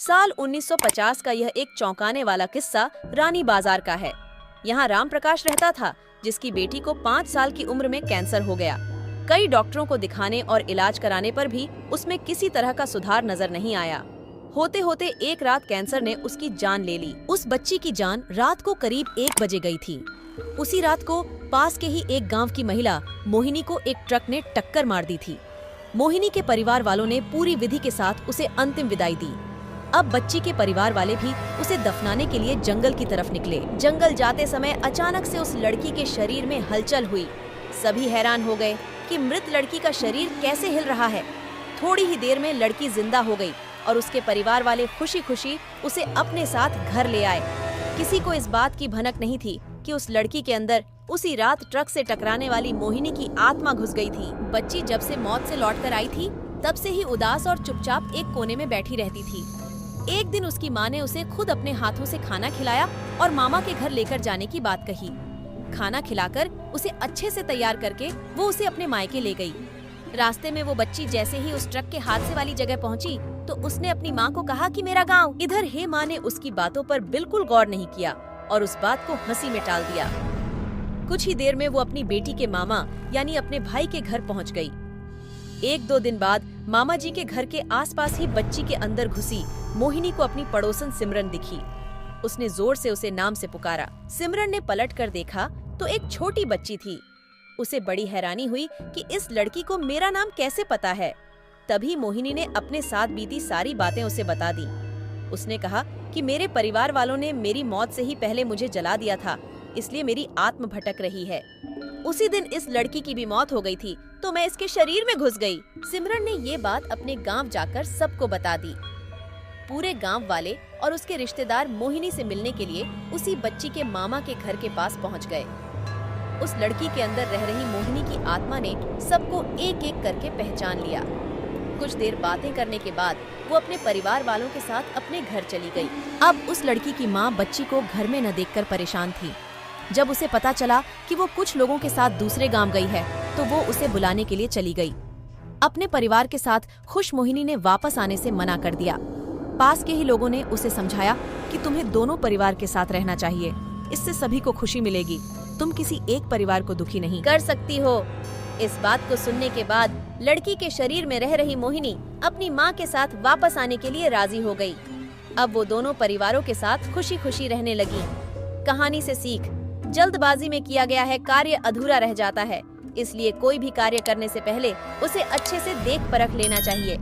साल 1950 का यह एक चौंकाने वाला किस्सा रानी बाजार का है। यहाँ राम प्रकाश रहता था, जिसकी बेटी को 5 साल की उम्र में कैंसर हो गया। कई डॉक्टरों को दिखाने और इलाज कराने पर भी उसमें किसी तरह का सुधार नजर नहीं आया। होते होते एक रात कैंसर ने उसकी जान ले ली। उस बच्ची की जान रात को करीब 1 बजे गई थी। उसी रात को पास के ही एक गांव की महिला मोहिनी को एक ट्रक ने टक्कर मार दी थी। मोहिनी के परिवार वालों ने पूरी विधि के साथ उसे अंतिम विदाई दी। अब बच्ची के परिवार वाले भी उसे दफनाने के लिए जंगल की तरफ निकले। जंगल जाते समय अचानक से उस लड़की के शरीर में हलचल हुई। सभी हैरान हो गए कि मृत लड़की का शरीर कैसे हिल रहा है। थोड़ी ही देर में लड़की जिंदा हो गई और उसके परिवार वाले खुशी खुशी उसे अपने साथ घर ले आए। किसी को इस बात की भनक नहीं थी कि उस लड़की के अंदर उसी रात ट्रक से टकराने वाली मोहिनी की आत्मा घुस गई थी। बच्ची जब से मौत से लौटकर आई थी, तब से ही उदास और चुपचाप एक कोने में बैठी रहती थी। एक दिन उसकी माँ ने उसे खुद अपने हाथों से खाना खिलाया और मामा के घर लेकर जाने की बात कही। खाना खिलाकर उसे अच्छे से तैयार करके वो उसे अपने मायके ले गई। रास्ते में वो बच्ची जैसे ही उस ट्रक के हादसे वाली जगह पहुंची, तो उसने अपनी माँ को कहा कि मेरा गांव इधर है। माँ ने उसकी बातों पर बिल्कुल गौर नहीं किया और उस बात को हंसी में टाल दिया। कुछ ही देर में वो अपनी बेटी के मामा यानी अपने भाई के घर पहुंच गई। 1-2 दिन बाद मामा जी के घर के आसपास ही बच्ची के अंदर घुसी मोहिनी को अपनी पड़ोसन सिमरन दिखी। उसने जोर से उसे नाम से पुकारा। सिमरन ने पलट कर देखा तो एक छोटी बच्ची थी। उसे बड़ी हैरानी हुई कि इस लड़की को मेरा नाम कैसे पता है। तभी मोहिनी ने अपने साथ बीती सारी बातें उसे बता दी। उसने कहा कि मेरे परिवार वालों ने मेरी मौत से ही पहले मुझे जला दिया था, इसलिए मेरी आत्मा भटक रही है। उसी दिन इस लड़की की भी मौत हो गई थी, तो मैं इसके शरीर में घुस गई। सिमरन ने ये बात अपने गांव जाकर सबको बता दी। पूरे गांव वाले और उसके रिश्तेदार मोहिनी से मिलने के लिए उसी बच्ची के मामा के घर के पास पहुंच गए। उस लड़की के अंदर रह रही मोहिनी की आत्मा ने सबको एक एक करके पहचान लिया। कुछ देर बातें करने के बाद वो अपने परिवार वालों के साथ अपने घर चली गई। अब उस लड़की की माँ बच्ची को घर में न देखकर परेशान थी। जब उसे पता चला कि वो कुछ लोगों के साथ दूसरे गांव गई है, तो वो उसे बुलाने के लिए चली गई। अपने परिवार के साथ खुश मोहिनी ने वापस आने से मना कर दिया। पास के ही लोगों ने उसे समझाया कि तुम्हें दोनों परिवार के साथ रहना चाहिए, इससे सभी को खुशी मिलेगी। तुम किसी एक परिवार को दुखी नहीं कर सकती हो। इस बात को सुनने के बाद लड़की के शरीर में रह रही मोहिनी अपनी माँ के साथ वापस आने के लिए राजी हो गई। अब वो दोनों परिवारों के साथ खुशी खुशी रहने लगी। कहानी से सीख: जल्दबाजी में किया गया है कार्य अधूरा रह जाता है, इसलिए कोई भी कार्य करने से पहले उसे अच्छे से देख परख लेना चाहिए।